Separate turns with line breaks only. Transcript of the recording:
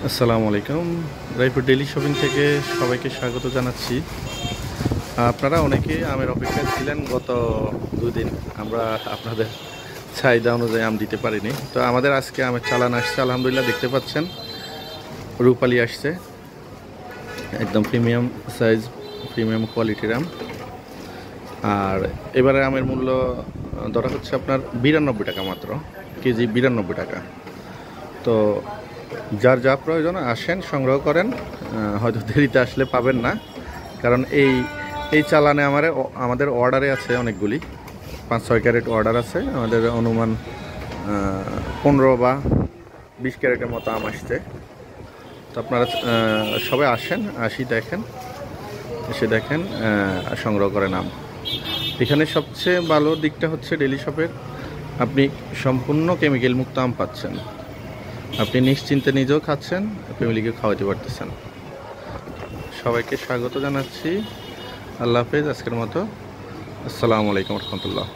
আসসালামু আলাইকুম। Raipur daily shopping থেকে সবাইকে স্বাগত জানাচ্ছি। আপনারা অনেকে আমের অপেক্ষায় ছিলেন গত 2 দিন। আমরা আপনাদের চাহিদা অনুযায়ী আম দিতে পারিনি, তো আমাদের আজকে আমের চালান আসছে। আলহামদুলিল্লাহ, দেখতে পাচ্ছেন রূপালি আসছে, একদম প্রিমিয়াম সাইজ, প্রিমিয়াম কোয়ালিটির আম। আর এবারে আমের মূল্য ধরা হচ্ছে আপনার 92 টাকা, মাত্র কেজি 92 টাকা। তো যার যা প্রয়োজন আসেন, সংগ্রহ করেন। হয়তো দেরিতে আসলে পাবেন না, কারণ এই চালানে আমাদের অর্ডারে আছে অনেকগুলি, 5-6 ক্যারেট অর্ডার আছে আমাদের। অনুমান 15 বা 20 ক্যারেটের মতো আম আসছে। তো আপনারা সবাই আসেন, এসে দেখেন, সংগ্রহ করেন আম। এখানে সবচেয়ে ভালো দিকটা হচ্ছে ডেইলি শপের, আপনি সম্পূর্ণ কেমিক্যাল মুক্ত আম পাচ্ছেন। আপনি নিশ্চিন্তে নিজেও খাচ্ছেন, ফ্যামিলিকে খাওয়াতে পারতেছেন। সবাইকে স্বাগত জানাচ্ছি। আল্লাহ হাফেজ। আজকের মতো আসসালামু আলাইকুম রহমতুল্লাহ।